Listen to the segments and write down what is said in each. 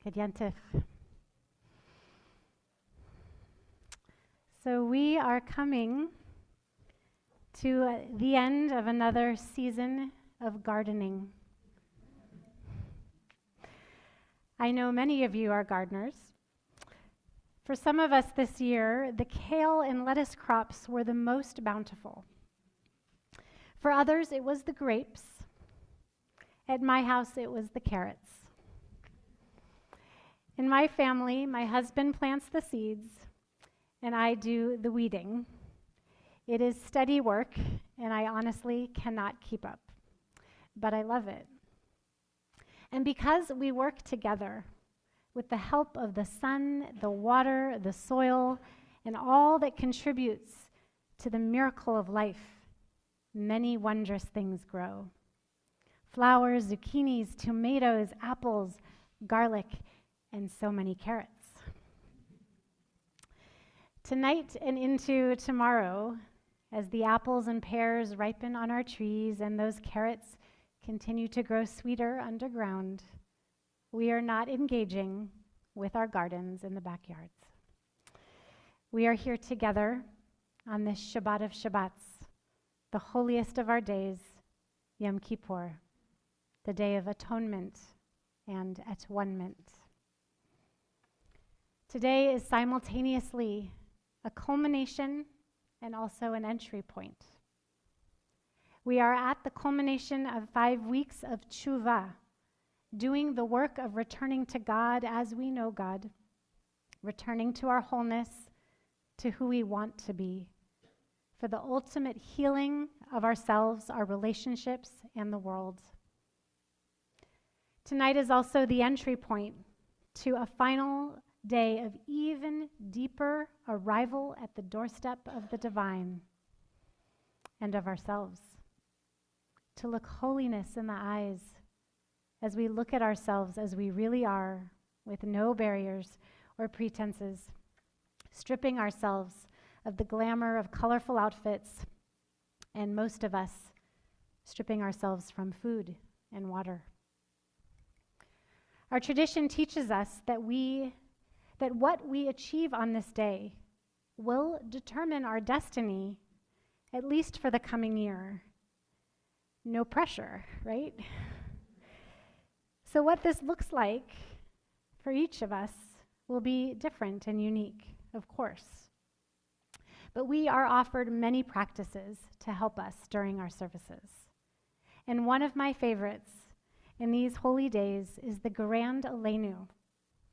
Kedyantif. So we are coming to the end of another season of gardening. I know many of you are gardeners. For some of us this year, the kale and lettuce crops were the most bountiful. For others, it was the grapes. At my house, it was the carrots. In my family, my husband plants the seeds, and I do the weeding. It is steady work, and I honestly cannot keep up, but I love it. And because we work together with the help of the sun, the water, the soil, and all that contributes to the miracle of life, many wondrous things grow. Flowers, zucchinis, tomatoes, apples, garlic, and so many carrots. Tonight and into tomorrow, as the apples and pears ripen on our trees and those carrots continue to grow sweeter underground, we are not engaging with our gardens in the backyards. We are here together on this Shabbat of Shabbats, the holiest of our days, Yom Kippur, the Day of Atonement and Atonement. Today is simultaneously a culmination and also an entry point. We are at the culmination of 5 weeks of tshuva, doing the work of returning to God as we know God, returning to our wholeness, to who we want to be, for the ultimate healing of ourselves, our relationships, and the world. Tonight is also the entry point to a final day of even deeper arrival at the doorstep of the divine and of ourselves. To look holiness in the eyes as we look at ourselves as we really are, with no barriers or pretenses, stripping ourselves of the glamour of colorful outfits, and most of us stripping ourselves from food and water. Our tradition teaches us that what we achieve on this day will determine our destiny, at least for the coming year. No pressure, right? So what this looks like for each of us will be different and unique, of course. But we are offered many practices to help us during our services. And one of my favorites in these holy days is the Grand Aleinu,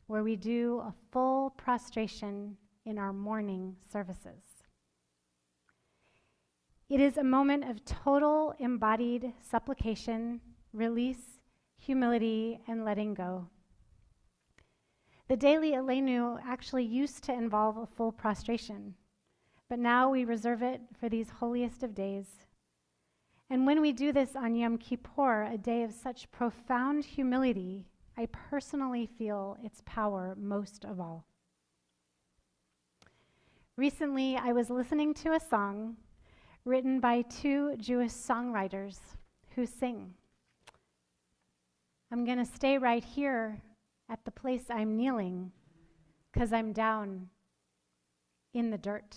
where we do a full prostration in our morning services. It is a moment of total embodied supplication, release, humility, and letting go. The daily Aleinu actually used to involve a full prostration, but now we reserve it for these holiest of days. And when we do this on Yom Kippur, a day of such profound humility, I personally feel its power most of all. Recently, I was listening to a song written by 2 Jewish songwriters who sing. I'm going to stay right here at the place I'm kneeling, because I'm down in the dirt.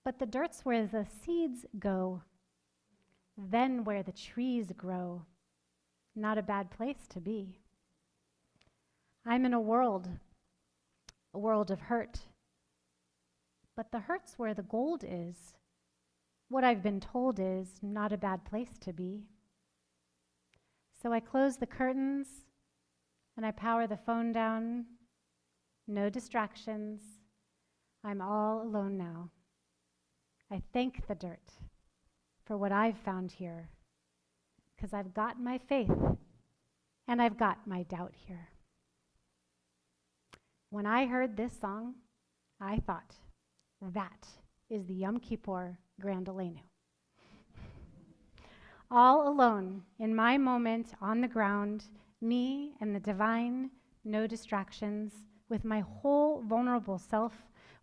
But the dirt's where the seeds go, then where the trees grow. Not a bad place to be. I'm in a world of hurt. But the hurt's where the gold is. What I've been told is not a bad place to be. So I close the curtains and I power the phone down. No distractions. I'm all alone now. I thank the dirt for what I've found here, because I've got my faith and I've got my doubt here. When I heard this song, I thought, that is the Yom Kippur Grand Aleinu. All alone in my moment on the ground, me and the divine, no distractions, with my whole vulnerable self,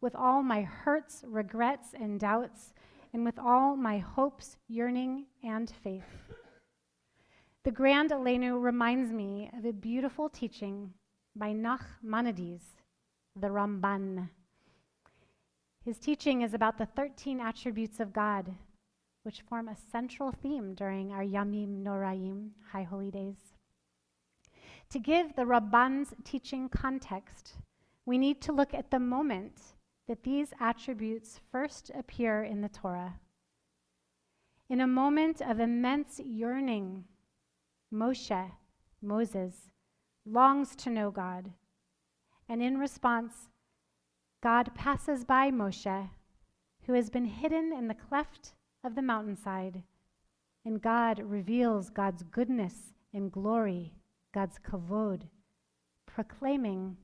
with all my hurts, regrets, and doubts, and with all my hopes, yearning, and faith. The Grand Aleinu reminds me of a beautiful teaching by Nachmanides, the Ramban. His teaching is about the 13 attributes of God, which form a central theme during our Yamim Noraim, High Holy Days. To give the Ramban's teaching context, we need to look at the moment that these attributes first appear in the Torah. In a moment of immense yearning, Moses, longs to know God, and in response, God passes by Moshe, who has been hidden in the cleft of the mountainside, and God reveals God's goodness and glory, God's kavod, proclaiming,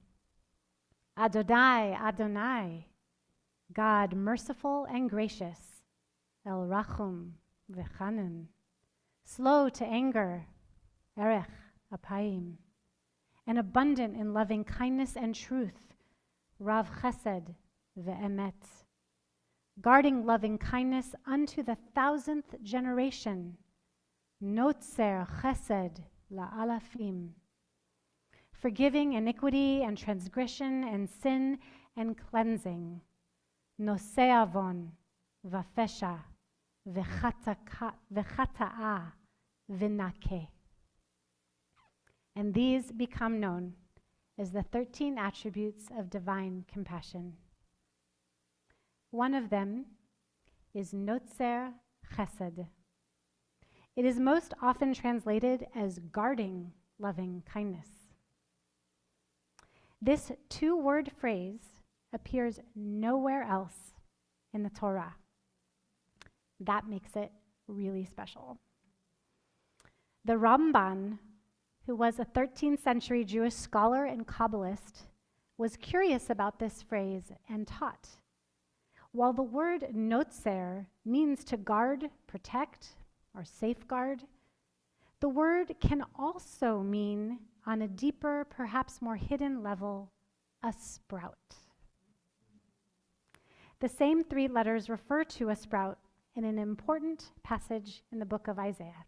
Adonai, Adonai, God merciful and gracious, El Rachum v'Chanun, slow to anger, Erech Apayim, and abundant in loving kindness and truth, Rav Chesed ve'emet, guarding loving kindness unto the 1,000th generation, Notzer Chesed la'alafim, forgiving iniquity and transgression and sin and cleansing, Nosei avon v'fesha v'chata'a v'nakeh. And these become known as the 13 attributes of divine compassion. One of them is Notzer Chesed. It is most often translated as guarding loving kindness. This two-word phrase appears nowhere else in the Torah. That makes it really special. The Ramban, who was a 13th century Jewish scholar and Kabbalist, was curious about this phrase and taught. While the word notzer means to guard, protect, or safeguard, the word can also mean, on a deeper, perhaps more hidden level, a sprout. The same 3 letters refer to a sprout in an important passage in the book of Isaiah.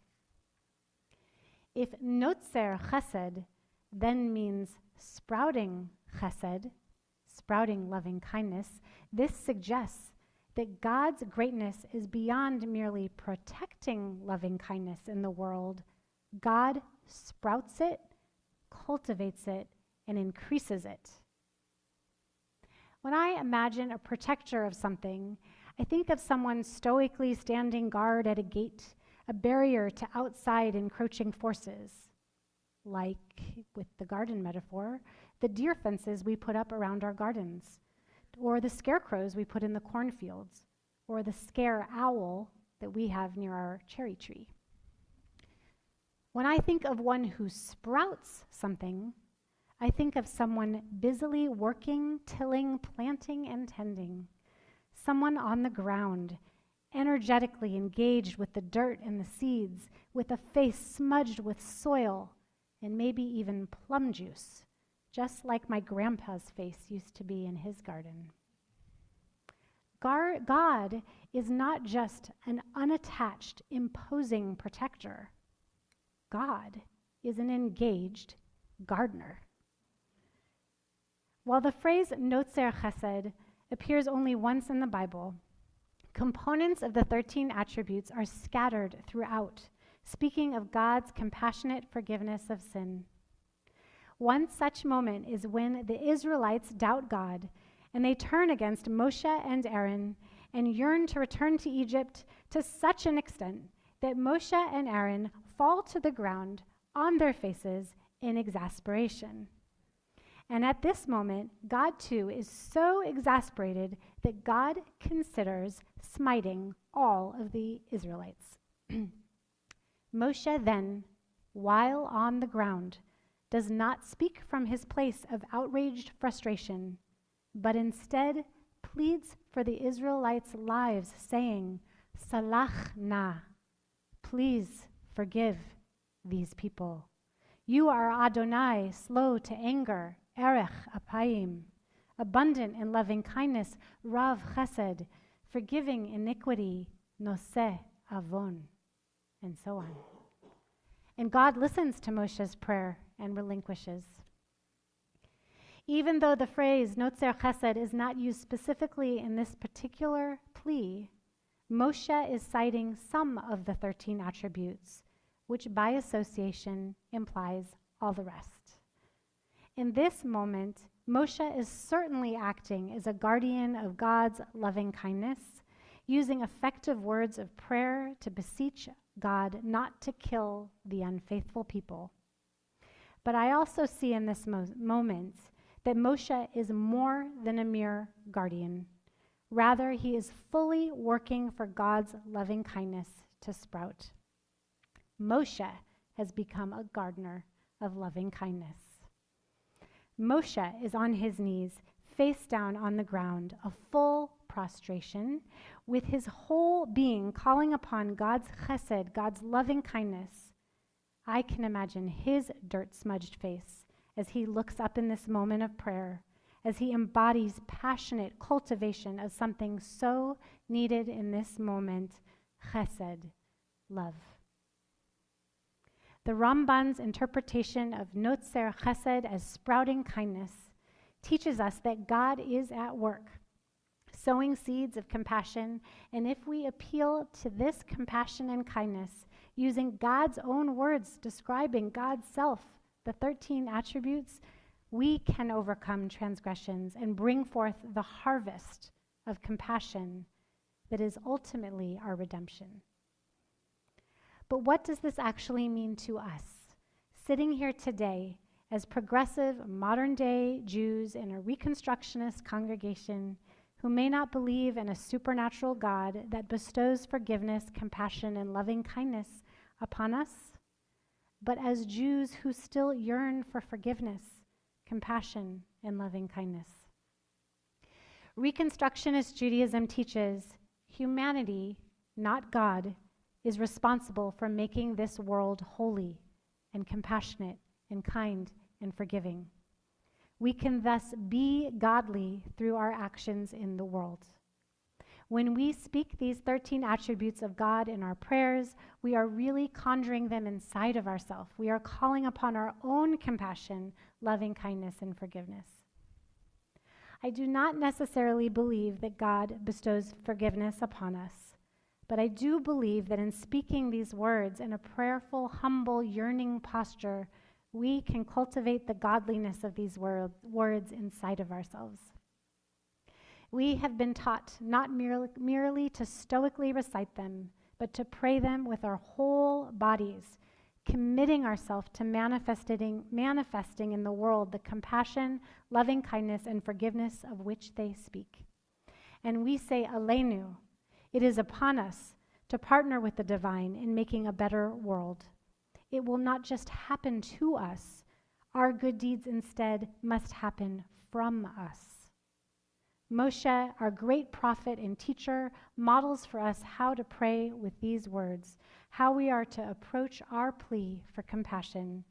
If notzer chesed then means sprouting chesed, sprouting loving kindness, this suggests that God's greatness is beyond merely protecting loving kindness in the world. God sprouts it, cultivates it, and increases it. When I imagine a protector of something, I think of someone stoically standing guard at a gate, a barrier to outside encroaching forces, like, with the garden metaphor, the deer fences we put up around our gardens, or the scarecrows we put in the cornfields, or the scare owl that we have near our cherry tree. When I think of one who sprouts something, I think of someone busily working, tilling, planting, and tending, someone on the ground, energetically engaged with the dirt and the seeds, with a face smudged with soil and maybe even plum juice, just like my grandpa's face used to be in his garden. God is not just an unattached, imposing protector. God is an engaged gardener. While the phrase notzer chesed appears only once in the Bible, components of the 13 attributes are scattered throughout, speaking of God's compassionate forgiveness of sin. One such moment is when the Israelites doubt God and they turn against Moshe and Aaron and yearn to return to Egypt to such an extent that Moshe and Aaron fall to the ground on their faces in exasperation. And at this moment, God too is so exasperated that God considers smiting all of the Israelites. Moshe then, while on the ground, does not speak from his place of outraged frustration, but instead pleads for the Israelites' lives, saying, Salach na, please forgive these people. You are Adonai, slow to anger, Erech Apayim, abundant in loving kindness, Rav Chesed, forgiving iniquity, Noseh Avon, and so on. And God listens to Moshe's prayer and relinquishes. Even though the phrase Notzer Chesed is not used specifically in this particular plea, Moshe is citing some of the 13 attributes, which by association implies all the rest. In this moment, Moshe is certainly acting as a guardian of God's loving kindness, using effective words of prayer to beseech God not to kill the unfaithful people. But I also see in this moment that Moshe is more than a mere guardian. Rather, he is fully working for God's loving kindness to sprout. Moshe has become a gardener of loving kindness. Moshe is on his knees, face down on the ground, a full prostration, with his whole being calling upon God's chesed, God's loving kindness. I can imagine his dirt-smudged face as he looks up in this moment of prayer, as he embodies passionate cultivation of something so needed in this moment, chesed, love. The Ramban's interpretation of Notzer Chesed as sprouting kindness teaches us that God is at work, sowing seeds of compassion, and if we appeal to this compassion and kindness, using God's own words describing God's self, the 13 attributes, we can overcome transgressions and bring forth the harvest of compassion that is ultimately our redemption. But what does this actually mean to us, sitting here today as progressive, modern-day Jews in a Reconstructionist congregation who may not believe in a supernatural God that bestows forgiveness, compassion, and loving kindness upon us, but as Jews who still yearn for forgiveness, compassion, and loving kindness? Reconstructionist Judaism teaches humanity, not God, is responsible for making this world holy and compassionate and kind and forgiving. We can thus be godly through our actions in the world. When we speak these 13 attributes of God in our prayers, we are really conjuring them inside of ourselves. We are calling upon our own compassion, loving kindness, and forgiveness. I do not necessarily believe that God bestows forgiveness upon us, but I do believe that in speaking these words in a prayerful, humble, yearning posture, we can cultivate the godliness of these words inside of ourselves. We have been taught not merely to stoically recite them, but to pray them with our whole bodies, committing ourselves to manifesting in the world the compassion, loving kindness, and forgiveness of which they speak. And we say, Aleinu, it is upon us to partner with the divine in making a better world. It will not just happen to us. Our good deeds instead must happen from us. Moshe, our great prophet and teacher, models for us how to pray with these words, how we are to approach our plea for compassion.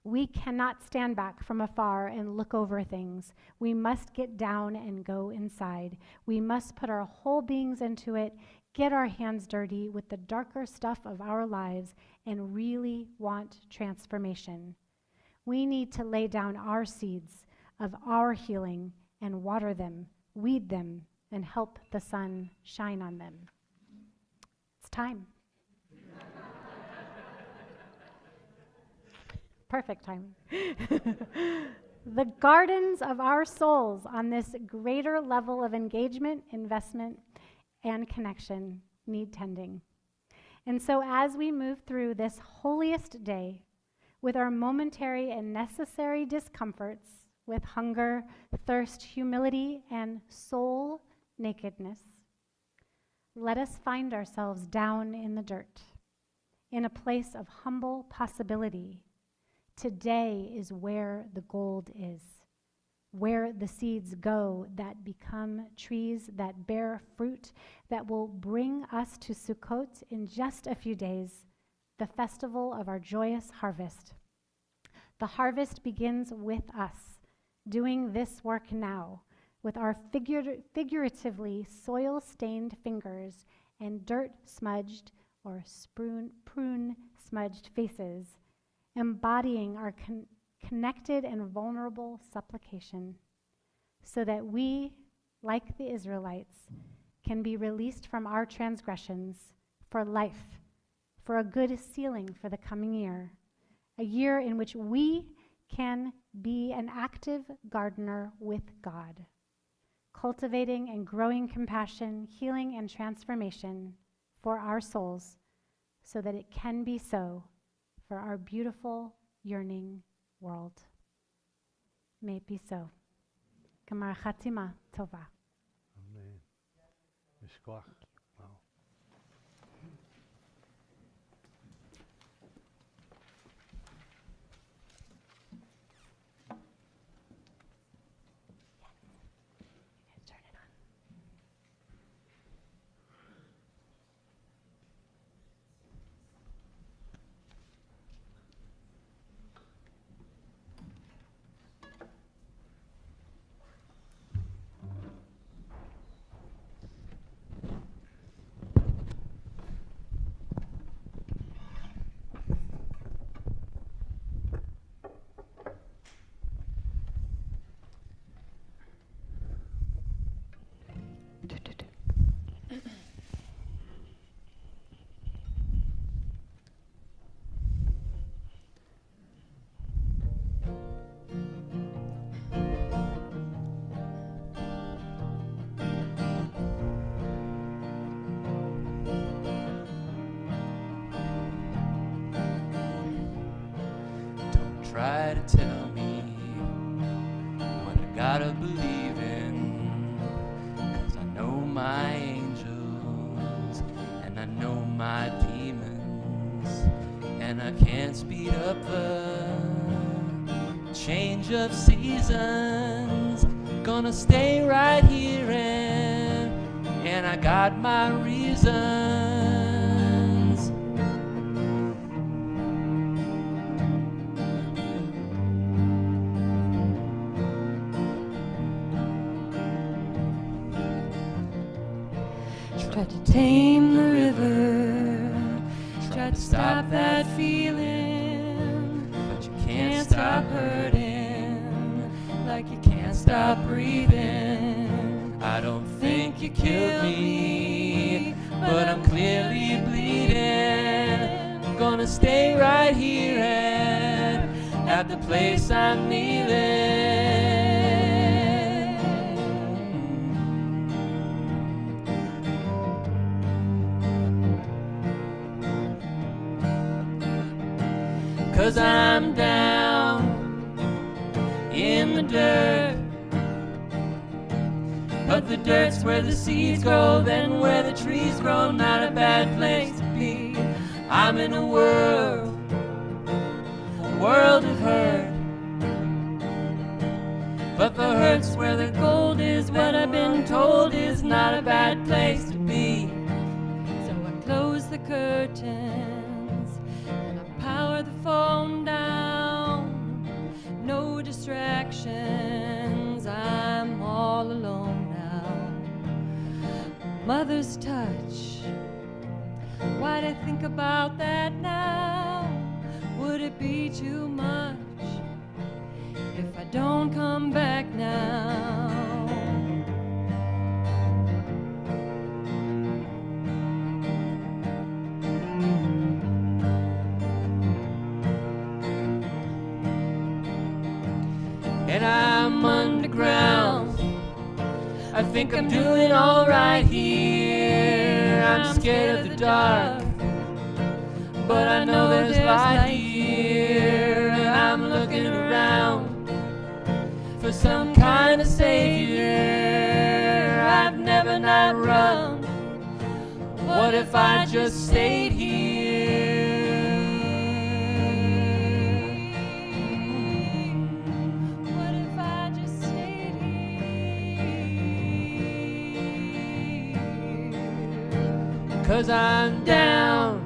We cannot stand back from afar and look over things. We must get down and go inside. We must put our whole beings into it, get our hands dirty with the darker stuff of our lives, and really want transformation. We need to lay down our seeds of our healing and water them, weed them, and help the sun shine on them. It's time. Perfect time. The gardens of our souls on this greater level of engagement, investment, and connection need tending. And so as we move through this holiest day with our momentary and necessary discomforts, with hunger, thirst, humility, and soul nakedness, let us find ourselves down in the dirt, in a place of humble possibility. Today is where the gold is, where the seeds go that become trees that bear fruit that will bring us to Sukkot in just a few days, the festival of our joyous harvest. The harvest begins with us, doing this work now, with our figuratively soil-stained fingers and dirt-smudged or prune-smudged faces, embodying our connected and vulnerable supplication, so that we, like the Israelites, can be released from our transgressions for life, for a good ceiling for the coming year, a year in which we can be an active gardener with God, cultivating and growing compassion, healing, and transformation for our souls, so that it can be so for our beautiful, yearning world. May it be so. Gemar Chatima Tova. Amen. Mishkoach. Wow. Turn it on. Try to tell me what I gotta believe in, 'cause I know my angels and I know my demons, and I can't speed up the change of seasons. Gonna stay right here and I got my reasons. Tried to tame the river, tried to stop that feeling, but you can't stop hurting, like you can't stop breathing. I don't think you killed me, but I'm clearly bleeding. Gonna stay right here at the place I'm kneeling. 'Cause I'm down in the dirt, but the dirt's where the seeds grow, then where the trees grow, not a bad place to be. I'm in a world of hurt, but the hurt's where the gold is, what I've been told is not a bad place to be. So I close the curtains, power the phone down, no distractions, I'm all alone now. Mother's touch, why'd I think about that now? Would it be too much if I don't come back now? And I'm underground, I think I'm doing all right here. I'm scared of the dark, but I know there's light here. I'm looking around for some kind of savior. I've never not run. What if I just stayed here? What if I just stayed here? 'Cause I'm down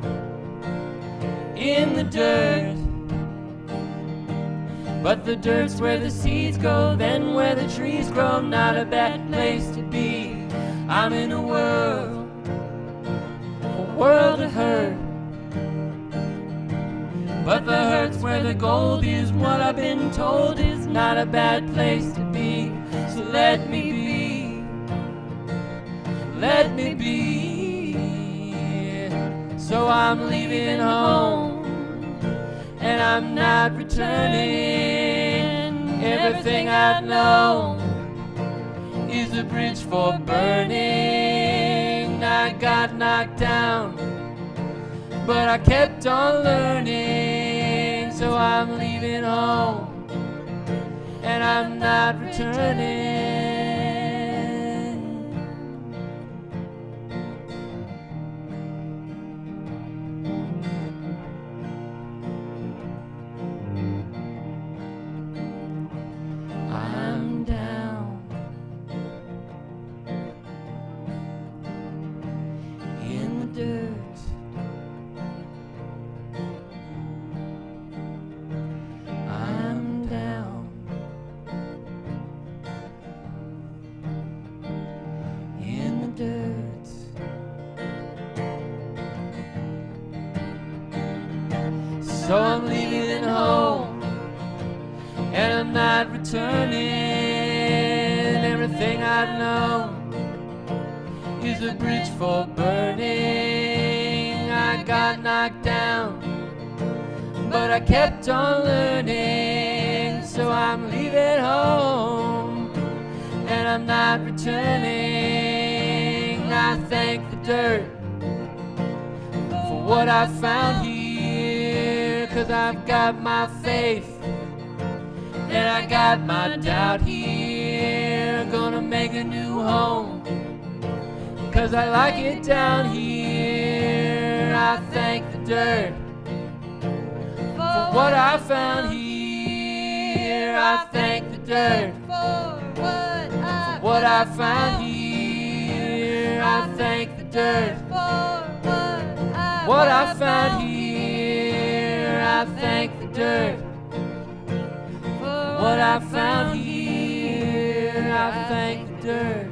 in the dirt, but the dirt's where the seeds go, then where the trees grow, not a bad place to be. I'm in a world of hurt, But the hurt's where the gold is. What I've been told is not a bad place to be. So let me be. Let me be. So I'm leaving home, and I'm not returning. Everything I've known is a bridge for burning. I got knocked down, but I kept on learning. So I'm leaving home, and I'm not returning. I'm down in the dirt. I'm down in the dirt. So I'm leaving home, and I'm not returning. Everything I've known is a bridge for burning. I got knocked down, but I kept on learning. So I'm leaving home, and I'm not returning. I thank the dirt for what I found here, 'cause I've got my faith and I got my doubt here. Gonna make a new home, 'cause I like it down here. I thank the dirt for what I found here. I thank the dirt for what I found here. I thank the dirt for what I found here. I thank the dirt for what I found here. I thank the dirt